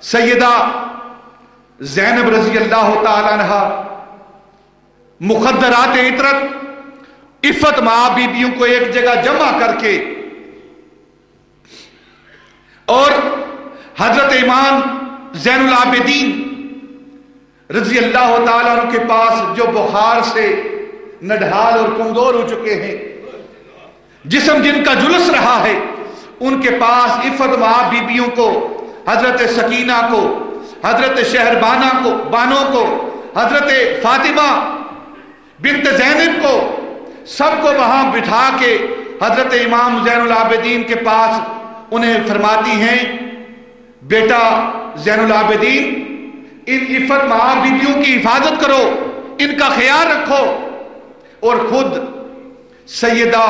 سیدہ زینب رضی اللہ تعالی عنہا مخدرات عطرت عفت ماں بیبیوں کو ایک جگہ جمع کر کے اور حضرت امام زین العابدین رضی اللہ تعالیٰ عنہ کے پاس جو بخار سے نڈھال اور کمزور ہو چکے ہیں، جسم جن کا جلس رہا ہے، ان کے پاس عفت ماں بیبیوں کو، حضرت سکینہ کو، حضرت شہربانہ کو، بانو کو، حضرت فاطمہ بنت زینب کو، سب کو وہاں بٹھا کے حضرت امام زین العابدین کے پاس انہیں فرماتی ہیں، بیٹا زین العابدین، ان عفت ماں بیبیوں کی حفاظت کرو، ان کا خیال رکھو، اور خود سیدہ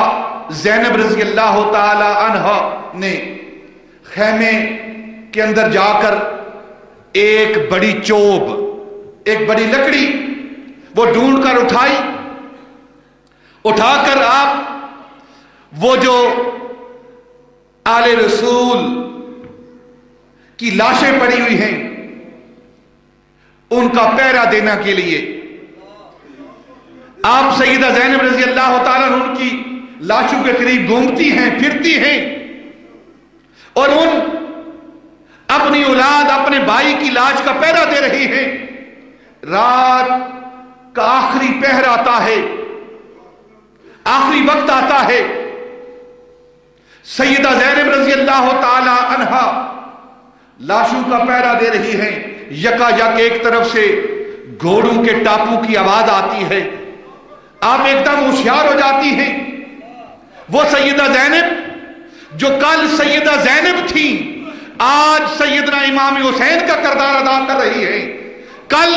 زینب رضی اللہ تعالی عنہ نے خیمے کے اندر جا کر ایک بڑی چوب، ایک بڑی لکڑی وہ ڈھونڈ کر اٹھائی، اٹھا کر آپ وہ جو آل رسول کی لاشیں پڑی ہوئی ہیں ان کا پہرا دینے کے لیے آپ سیدہ زینب رضی اللہ تعالیٰ عنہ کی لاشوں کے قریب گھومتی ہیں، پھرتی ہیں، اور ان اپنی اولاد، اپنے بھائی کی لاش کا پہرا دے رہی ہیں۔ رات کا آخری پہر آتا ہے، آخری وقت آتا ہے، سیدہ زینب رضی اللہ تعالی عنہا لاشوں کا پہرا دے رہی ہیں۔ یکا یک ایک طرف سے گھوڑوں کے ٹاپو کی آواز آتی ہے، آپ ایک دم ہوشیار ہو جاتی ہیں۔ وہ سیدہ زینب جو کل سیدہ زینب تھی، آج سیدنا امام حسین کا کردار ادا کر رہی ہے۔ کل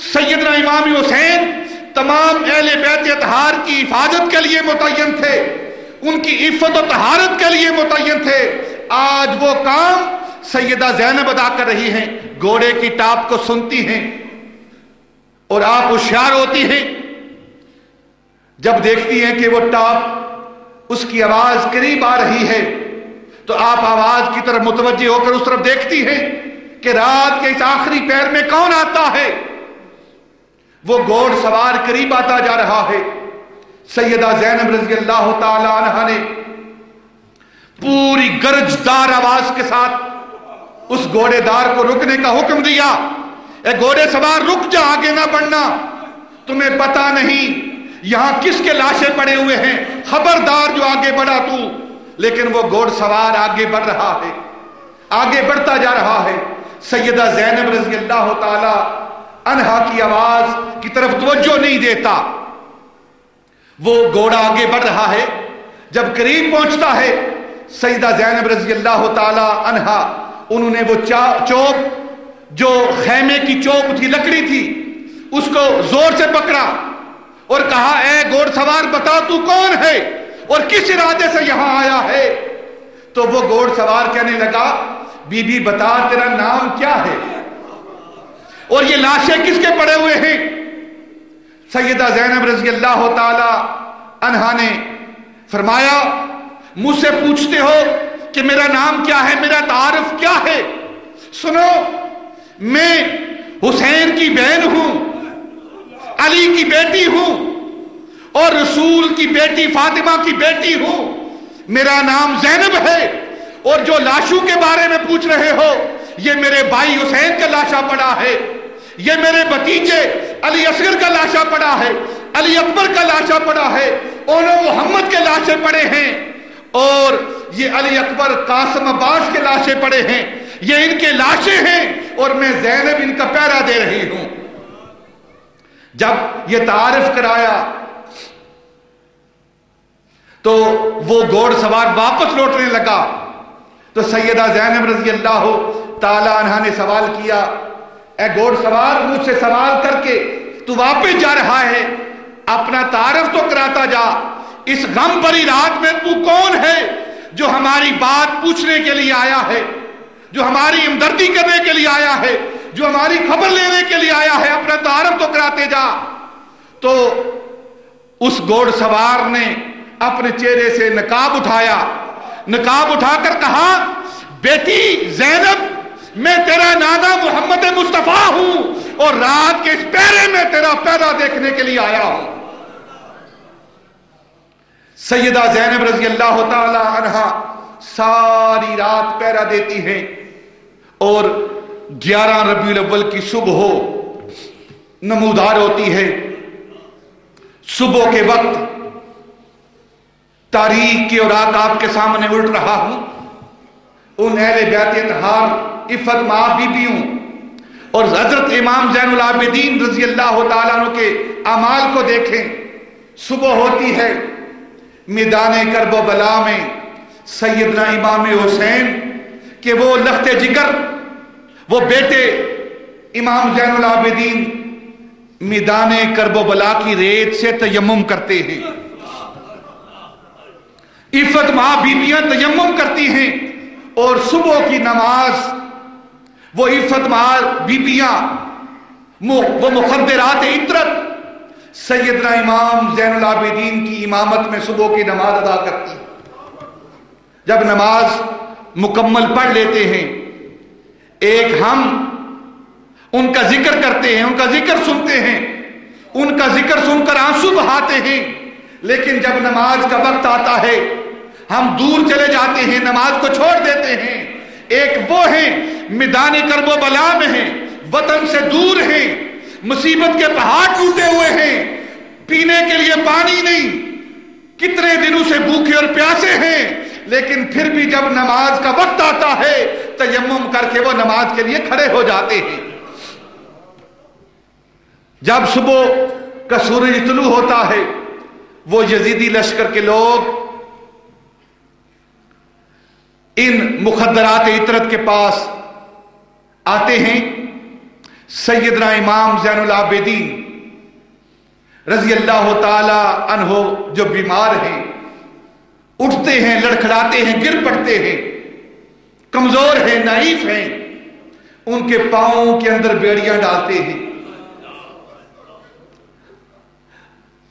سیدنا امام حسین تمام اہل بیت اطہار کی حفاظت کے لیے متعین تھے، ان کی عفت و طہارت کے لیے متعین تھے، آج وہ کام سیدہ زینب ادا کر رہی ہیں۔ گھوڑے کی ٹاپ کو سنتی ہیں اور آپ ہوشیار ہوتی ہیں، جب دیکھتی ہیں کہ وہ ٹاپ، اس کی آواز قریب آ رہی ہے تو آپ آواز کی طرف متوجہ ہو کر اس طرف دیکھتی ہیں کہ رات کے اس آخری پہر میں کون آتا ہے۔ وہ گھوڑ سوار قریب آتا جا رہا ہے۔ سیدہ زینب رضی اللہ تعالی عنہا نے پوری گرجدار آواز کے ساتھ اس گھوڑے دار کو رکنے کا حکم دیا، اے گھوڑے سوار رک جا، آگے نہ بڑھنا، تمہیں پتا نہیں یہاں کس کے لاشیں پڑے ہوئے ہیں، خبردار جو آگے بڑھا تو۔ لیکن وہ گھوڑ سوار آگے بڑھ رہا ہے، آگے بڑھتا جا رہا ہے۔ سیدہ زینب رضی اللہ تعالی عنہا کی آواز کی طرف توجہ نہیں دیتا، وہ گھوڑا آگے بڑھ رہا ہے۔ جب قریب پہنچتا ہے، سیدہ زینب رضی اللہ تعالی عنہا انہوں نے وہ چوب جو خیمے کی چوب تھی، لکڑی تھی، اس کو زور سے پکڑا اور کہا، اے گھوڑ سوار بتا تو کون ہے اور کس ارادے سے یہاں آیا ہے؟ تو وہ گھوڑ سوار کہنے لگا، بی بی بتا تیرا نام کیا ہے اور یہ لاشیں کس کے پڑے ہوئے ہیں؟ سیدہ زینب رضی اللہ تعالی عنہا نے فرمایا، مجھ سے پوچھتے ہو کہ میرا نام کیا ہے، میرا تعارف کیا ہے؟ سنو، میں حسین کی بہن ہوں، علی کی بیٹی ہوں اور رسول کی بیٹی فاطمہ کی بیٹی ہوں، میرا نام زینب ہے، اور جو لاشوں کے بارے میں پوچھ رہے ہو یہ میرے بھائی حسین کا لاشا پڑا ہے، یہ میرے بھتیجے علی اصغر کا لاشا پڑا ہے، علی اکبر کا لاشا پڑا ہے، اونو محمد کے لاشے پڑے ہیں، اور یہ علی اکبر قاسم عباس کے لاشیں پڑے ہیں، یہ ان کے لاشیں ہیں اور میں زینب ان کا پہرا دے رہی ہوں۔ جب یہ تعارف کرایا تو وہ گھوڑ سوار واپس لوٹنے لگا تو سیدہ زینب رضی اللہ تعالی عنہا نے سوال کیا، اے گھوڑ سوار، مجھ سے سوال کر کے تو واپس جا رہا ہے، اپنا تعارف تو کراتا جا، اس غم بھری رات میں تو کون ہے جو ہماری بات پوچھنے کے لیے آیا ہے، جو ہماری ہمدردی کرنے کے لیے آیا ہے، جو ہماری خبر لینے کے لیے آیا ہے، اپنا تعارف تو کراتے جا۔ تو اس گھوڑ سوار نے اپنے چہرے سے نقاب اٹھایا، نقاب اٹھا کر کہا، بیٹی زینب، میں تیرا نانا محمد مصطفیٰ ہوں اور رات کے اس پہرے میں تیرا پہرا دیکھنے کے لیے آیا ہوں۔ سیدہ زینب رضی اللہ تعالی عنہا ساری رات پہرا دیتی ہیں، اور 11 ربیع الاول کی صبح نمودار ہوتی ہے۔ صبح کے وقت تاریخ کے اوراق آپ کے سامنے الٹ رہا ہوں، ان اہل بیت اطہار عفت ماں بیبیوں اور حضرت امام زین العابدین رضی اللہ تعالیٰ عنہ کے اعمال کو دیکھیں۔ صبح ہوتی ہے، میدان کرب و بلا میں سیدنا امام حسین کہ وہ لخت جگر، وہ بیٹے امام زین العابدین میدان کرب و بلا کی ریت سے تیمم کرتے ہیں۔ عفت ماں بیبیاں تیمم کرتی ہیں، اور صبح کی نماز وہ عفت ماں بیبیاں وہ مخدرات عطرت سیدنا امام زین العابدین کی امامت میں صبح کی نماز ادا کرتی ہیں۔ جب نماز مکمل پڑھ لیتے ہیں، ایک ہم ان کا ذکر کرتے ہیں، ان کا ذکر سنتے ہیں، ان کا ذکر سن کر آنسو بہاتے ہیں، لیکن جب نماز کا وقت آتا ہے ہم دور چلے جاتے ہیں، نماز کو چھوڑ دیتے ہیں۔ ایک وہ ہیں میدان کرب و بلا میں ہیں، وطن سے دور ہیں، مصیبت کے پہاڑ ٹوٹے ہوئے ہیں، پینے کے لیے پانی نہیں، کتنے دنوں سے بھوکے اور پیاسے ہیں، لیکن پھر بھی جب نماز کا وقت آتا ہے تیمم کر کے وہ نماز کے لیے کھڑے ہو جاتے ہیں۔ جب صبح کا سورج طلوع ہوتا ہے، وہ یزیدی لشکر کے لوگ ان مخدرات عطرت کے پاس آتے ہیں۔ سیدنا امام زین العابدین رضی اللہ تعالی عنہ جو بیمار ہیں، اٹھتے ہیں، لڑکھڑاتے ہیں، گر پڑتے ہیں، کمزور ہیں، نحیف ہیں، ان کے پاؤں کے اندر بیڑیاں ڈالتے ہیں،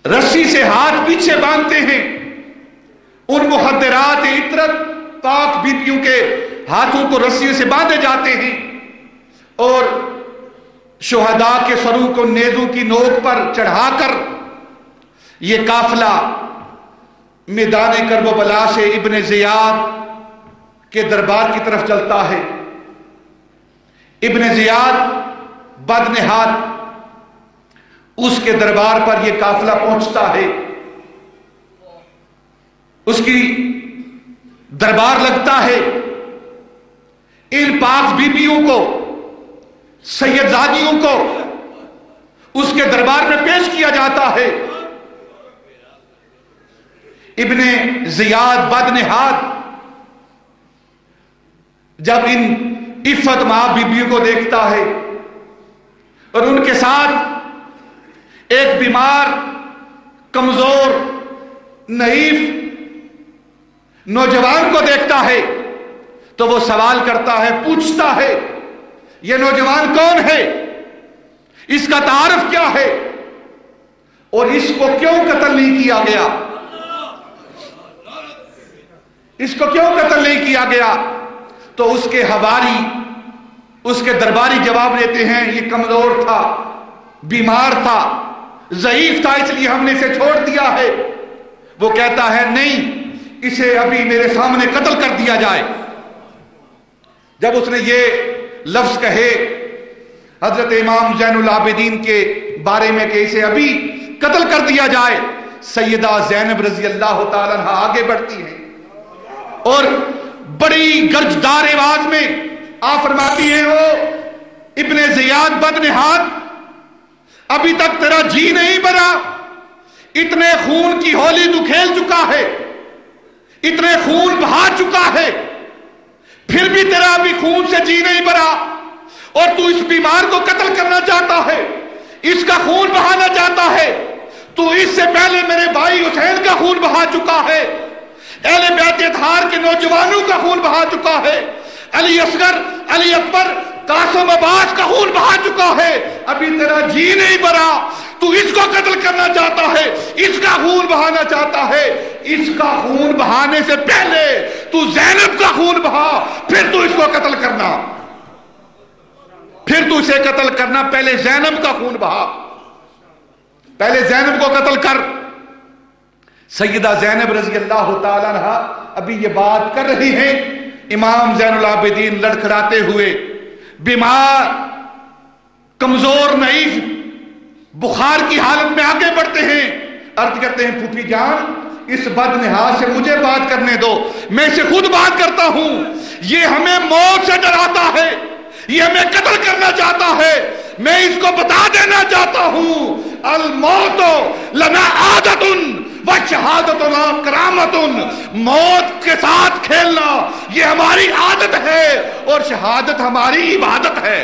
رسی سے ہاتھ پیچھے باندھتے ہیں، ان مخدرات عطرت پاک بیبیوں کے ہاتھوں کو رسیوں سے باندھے جاتے ہیں، اور شہداء کے سروں کو نیزوں کی نوک پر چڑھا کر یہ قافلہ میدان کرب و بلا سے ابن زیاد کے دربار کی طرف چلتا ہے۔ ابن زیاد بدنہاد، اس کے دربار پر یہ قافلہ پہنچتا ہے، اس کی دربار لگتا ہے، ان پاک بیبیوں کو، سید زادیوں کو اس کے دربار میں پیش کیا جاتا ہے۔ ابن زیاد بدنہاد جب ان عفت ماں بیبیوں کو دیکھتا ہے اور ان کے ساتھ ایک بیمار، کمزور، نحیف نوجوان کو دیکھتا ہے تو وہ سوال کرتا ہے، پوچھتا ہے، یہ نوجوان کون ہے؟ اس کا تعارف کیا ہے؟ اور اس کو کیوں قتل نہیں کیا گیا؟ اس کو کیوں قتل نہیں کیا گیا؟ تو اس کے حواری، اس کے درباری جواب دیتے ہیں، یہ کمزور تھا، بیمار تھا، ضعیف تھا، اس لیے ہم نے اسے چھوڑ دیا ہے۔ وہ کہتا ہے، نہیں، اسے ابھی میرے سامنے قتل کر دیا جائے۔ جب اس نے یہ لفظ کہے حضرت امام زین العابدین کے بارے میں کہ اسے ابھی قتل کر دیا جائے، سیدہ زینب رضی اللہ تعالیٰ عنہ آگے بڑھتی ہیں اور بڑی گرجدار آواز میں آپ فرماتی ہیں، او ابن زیاد بدنہاد، ابھی تک تیرا جی نہیں بھرا، اتنے خون کی ہولی تو کھیل چکا ہے، اتنے خون بہا چکا ہے، پھر بھی تیرا ابھی خون سے جی نہیں بھرا، اور تو اس بیمار کو قتل کرنا چاہتا ہے، اس کا خون بہانا چاہتا ہے۔ تو اس سے پہلے میرے بھائی حسین کا خون بہا چکا ہے، اہل بیت اطہار کے نوجوانوں کا خون بہا چکا ہے، علی اصغر، علی اکبر، قاسم عباس کا خون بہا چکا ہے، ابھی تیرا جی نہیں بھرا، تو اس کو قتل کرنا چاہتا ہے، اس کا خون بہانا چاہتا ہے۔ اس کا خون بہانے سے پہلے تو زینب کا خون بہا، پھر تو اس کو قتل کرنا۔ تو اسے قتل کرنا، پہلے زینب کا خون بہا، پہلے زینب کو قتل کر۔ سیدہ زینب رضی اللہ تعالیٰ عنہ ابھی یہ بات کر رہی ہیں، امام زین العابدین لڑکھڑاتے ہوئے، بیمار، کمزور، نحیف، بخار کی حالت میں آگے بڑھتے ہیں، عرض کرتے ہیں پھوپھی جان اس بد نحاس سے مجھے بات کرنے دو، میں اسے خود بات کرتا ہوں، یہ ہمیں موت سے ڈراتا ہے، یہ ہمیں قتل کرنا چاہتا ہے، میں اس کو بتا دینا چاہتا ہوں الموت لنا عادت وشہادتنا کرامت، موت کے ساتھ کھیلنا یہ ہماری عادت ہے اور شہادت ہماری عبادت ہے۔